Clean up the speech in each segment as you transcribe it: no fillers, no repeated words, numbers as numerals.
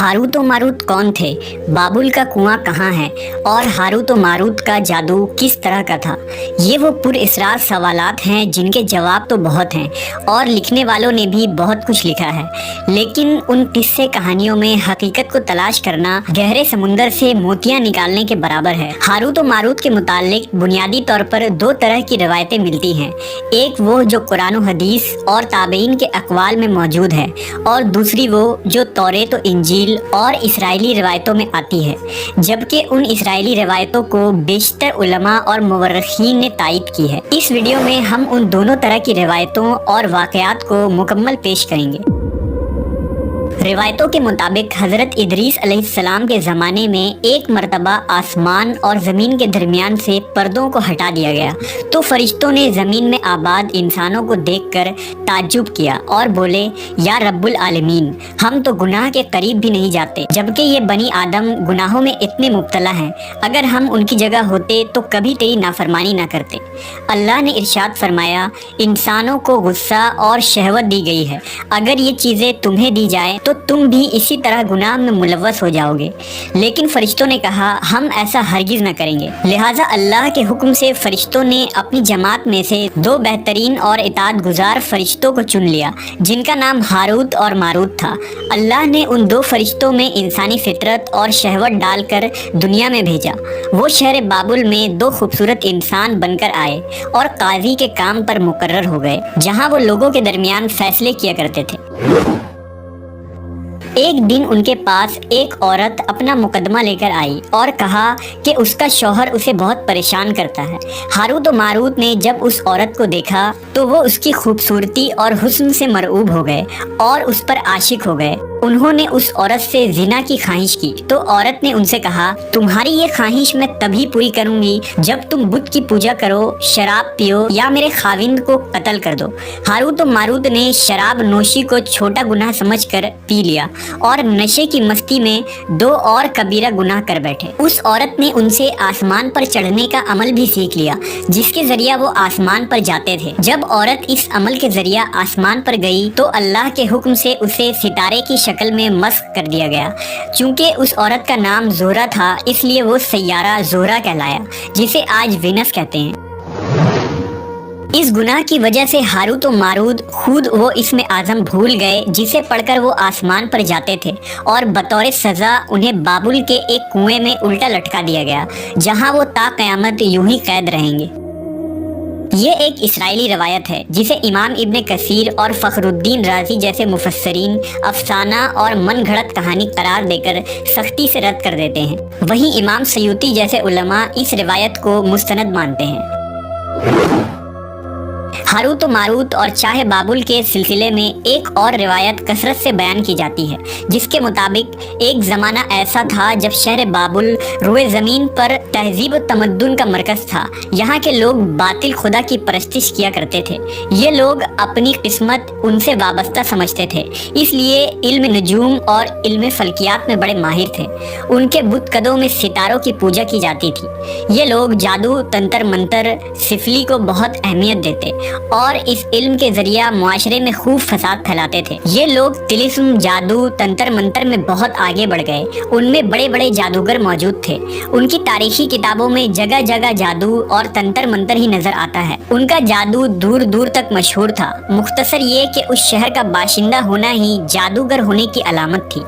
Harut और Marut कौन थे, बाबुल का कुआं कहाँ है और हारूत और मारूत का जादू किस तरह का था। ये वो पुरअसरार सवालात हैं जिनके जवाब तो बहुत हैं और लिखने वालों ने भी बहुत कुछ लिखा है, लेकिन उन किस्से कहानियों में हकीकत को तलाश करना गहरे समुंदर से मोतियां निकालने के बराबर है। हारूत और मारूत के मुतालिक बुनियादी तौर पर दो तरह की रिवायतें मिलती हैं, एक वो जो कुरान और हदीस और ताबईन के अक़वाल में मौजूद है और दूसरी वो जो तौरेत और इंजील और इसराइली रिवायतों में आती है, जबकि उन इसराइली रिवायतों को बेशतर उलमा और मुवर्रिखीन ने तायद की है। इस वीडियो में हम उन दोनों तरह की रिवायतों और वाक़यात को मुकम्मल पेश करेंगे। रिवायतों के मुताबिक हज़रत इदरीस अलैहिस्सलाम के ज़माने में एक मरतबा आसमान और ज़मीन के दरमियान से पर्दों को हटा दिया गया तो फरिश्तों ने ज़मीन में आबाद इंसानों को देखकर ताज्जुब किया और बोले, या रब्बुल आलमीन, हम तो गुनाह के करीब भी नहीं जाते, जबकि ये बनी आदम गुनाहों में इतने मुब्तला हैं। अगर हम उनकी जगह होते तो कभी तेरी नाफरमानी ना करते। अल्लाह ने इरशाद फरमाया, इंसानों को गुस्सा और शहवत दी गई है, अगर ये चीज़ें तुम्हें दी जाए तो तुम भी इसी तरह गुनाह में मुलव्वस हो जाओगे। लेकिन फरिश्तों ने कहा, हम ऐसा हरगिज़ न करेंगे। लिहाजा अल्लाह के हुक्म से फरिश्तों ने अपनी जमात में से दो बेहतरीन और इताअत गुजार फरिश्तों को चुन लिया, जिनका नाम हारूत और मारूत था। अल्लाह ने उन दो फरिश्तों में इंसानी फितरत और शहवत डालकर दुनिया में भेजा। वो शहर बाबुल में दो खूबसूरत इंसान बनकर आए और काजी के काम पर मुकर्रर हो गए, जहाँ वो लोगों के दरमियान फैसले किया करते थे। एक दिन उनके पास एक औरत अपना मुकदमा लेकर आई और कहा कि उसका शौहर उसे बहुत परेशान करता है। हारूत और मारूत ने जब उस औरत को देखा तो वो उसकी खूबसूरती और हुस्न से मरऊब हो गए और उस पर आशिक हो गए। उन्होंने उस औरत से जिना की ख्वाहिश की तो औरत ने उनसे कहा, तुम्हारी ये ख्वाहिश मैं तभी पूरी करूंगी जब तुम बुत की पूजा करो, शराब पियो या मेरे खाविंद को कत्ल कर दो। हारूत और मारूत ने शराब नोशी को छोटा गुनाह समझकर पी लिया और नशे की मस्ती में दो और कबीरा गुनाह कर बैठे। उस औरत ने उनसे आसमान पर चढ़ने का अमल भी सीख लिया, जिसके जरिया वो आसमान पर जाते थे। जब औरत इस अमल के जरिया आसमान पर गई तो अल्लाह के हुक्म से उसे सितारे की शक्ल में मस्ख कर दिया गया। चूंकि उस औरत का नाम ज़ोहरा था, इसलिए वो सैयारा ज़ोहरा कहलाया, जिसे आज वीनस कहते हैं। इस गुनाह की वजह से हारूत और मारूत खुद वो इसमें आज़म भूल गए, जिसे पढ़कर वो आसमान पर जाते थे और बतौर सज़ा उन्हें बाबुल के एक कुएं में उल्टा लटका दिया गया, जहां वो ता क़यामत यूं ही कैद रहेंगे। ये एक इसराइली रवायत है जिसे इमाम इब्न कसीर और फ़खरुद्दीन राज़ी जैसे मुफस्सरीन अफसाना और मन घड़त कहानी करार देकर सख्ती से रद्द कर देते हैं। वहीं इमाम सयूती जैसे उलमा इस रिवायत को मुस्तनद मानते हैं। हारूत और मारूत और चाहे बाबुल के सिलसिले में एक और रिवायत कसरत से बयान की जाती है, जिसके मुताबिक एक ज़माना ऐसा था जब शहर बाबुल रुए ज़मीन पर तहजीब और तमद्दुन का मरकज़ था। यहाँ के लोग बातिल खुदा की परस्तिश किया करते थे। ये लोग अपनी किस्मत उनसे वाबस्ता समझते थे, इसलिए इल्म नजूम और इल्म फल्कियात में बड़े माहिर थे। उनके बुत कदों में सितारों की पूजा की जाती थी। ये लोग जादू, तंत्र मंत्र, सिफली को बहुत अहमियत देते और इस इल्म के जरिया मुआशरे में खूब फसाद फैलाते थे। ये लोग तिलिस्म, जादू, तंत्र मंत्र में बहुत आगे बढ़ गए। उनमें बड़े बड़े जादूगर मौजूद थे। उनकी तारीखी किताबों में जगह जगह जादू और तंत्र मंत्र ही नजर आता है। उनका जादू दूर दूर तक मशहूर था। मुख्तसर ये कि उस शहर का बाशिंदा होना ही जादूगर होने की अलामत थी।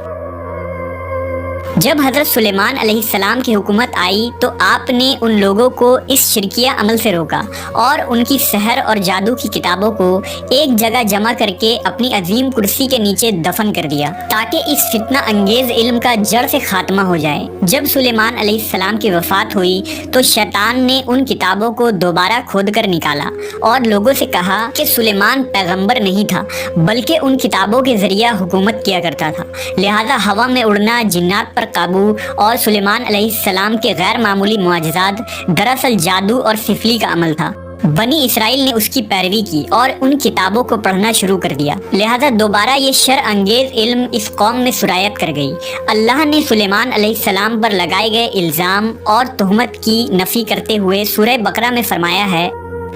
जब हज़रत सुलेमान अलैहिस्सलाम की हुकूमत आई तो आपने उन लोगों को इस शिरकिया अमल से रोका और उनकी सहर और जादू की किताबों को एक जगह जमा करके अपनी अजीम कुर्सी के नीचे दफन कर दिया, ताकि इस फितना अंगेज इल्म का जड़ से खात्मा हो जाए। जब सुलेमान अलैहिस्सलाम की वफ़ात हुई तो शैतान ने उन किताबों को दोबारा खोद कर निकाला और लोगों से कहा कि सुलेमान पैगम्बर नहीं था, बल्कि उन किताबों के जरिए हुकूमत किया करता था। लिहाजा हवा में उड़ना, जिन्नात पर काबू और सुलेमान अलैहिस्सलाम के गैर मामूली मुआजिज़ात दरअसल जादू और सिफली का अमल था। बनी इसराइल ने उसकी पैरवी की और उन किताबों को पढ़ना शुरू कर दिया। लिहाजा दोबारा ये शर अंगेज इल्म इस कौम में सुरायत कर गई। अल्लाह ने सुलेमान अलैहिस्सलाम पर लगाए गए इल्ज़ाम और तुहमत की नफ़ी करते हुए सूरह बकरा में फरमाया है,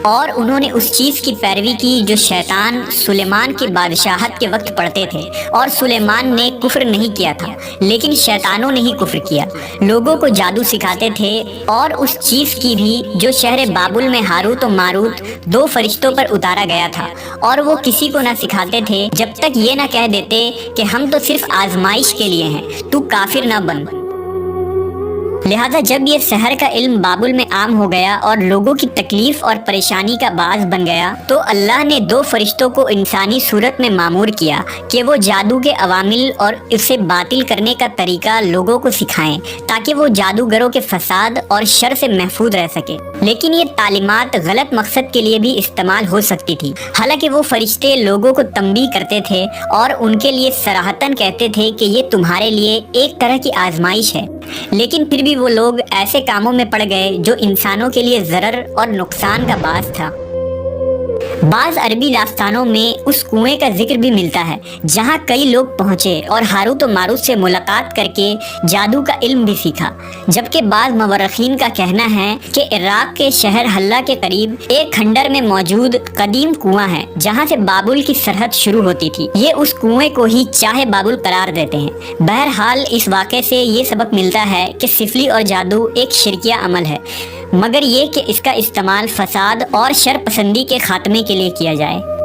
اور انہوں نے اس چیز کی پیروی کی جو شیطان سلیمان کی بادشاہت کے وقت پڑھتے تھے، اور سلیمان نے کفر نہیں کیا تھا لیکن شیطانوں نے ہی کفر کیا۔ لوگوں کو جادو سکھاتے تھے، اور اس چیز کی بھی جو شہر بابل میں ہاروت و ماروت دو فرشتوں پر اتارا گیا تھا، اور وہ کسی کو نہ سکھاتے تھے جب تک یہ نہ کہہ دیتے کہ ہم تو صرف آزمائش کے لیے ہیں، تو کافر نہ بن۔ لہذا جب یہ سحر کا علم بابل میں عام ہو گیا اور لوگوں کی تکلیف اور پریشانی کا باعث بن گیا، تو اللہ نے دو فرشتوں کو انسانی صورت میں مامور کیا کہ وہ جادو کے عوامل اور اسے باطل کرنے کا طریقہ لوگوں کو سکھائیں تاکہ وہ جادوگروں کے فساد اور شر سے محفوظ رہ سکے۔ لیکن یہ تعلیمات غلط مقصد کے لیے بھی استعمال ہو سکتی تھی۔ حالانکہ وہ فرشتے لوگوں کو تنبیہ کرتے تھے اور ان کے لیے صراحتاً کہتے تھے کہ یہ تمہارے لیے ایک طرح کی آزمائش ہے، لیکن پھر بھی وہ لوگ ایسے کاموں میں پڑ گئے جو انسانوں کے لیے ضرر اور نقصان کا باعث تھا۔ بعض عربی داستانوں میں اس کنویں کا ذکر بھی ملتا ہے جہاں کئی لوگ پہنچے اور ہاروت و ماروت سے ملاقات کر کے جادو کا علم بھی سیکھا، جبکہ بعض مورخین کا کہنا ہے کہ عراق کے شہر حلہ کے قریب ایک کھنڈر میں موجود قدیم کنواں ہے جہاں سے بابل کی سرحد شروع ہوتی تھی۔ یہ اس کنویں کو ہی چاہے بابل قرار دیتے ہیں۔ بہرحال اس واقعے سے یہ سبق ملتا ہے کہ سفلی اور جادو ایک شرکیہ عمل ہے، مگر یہ کہ اس کا استعمال فساد اور شر پسندی کے خاتمے کے لیے کیا جائے۔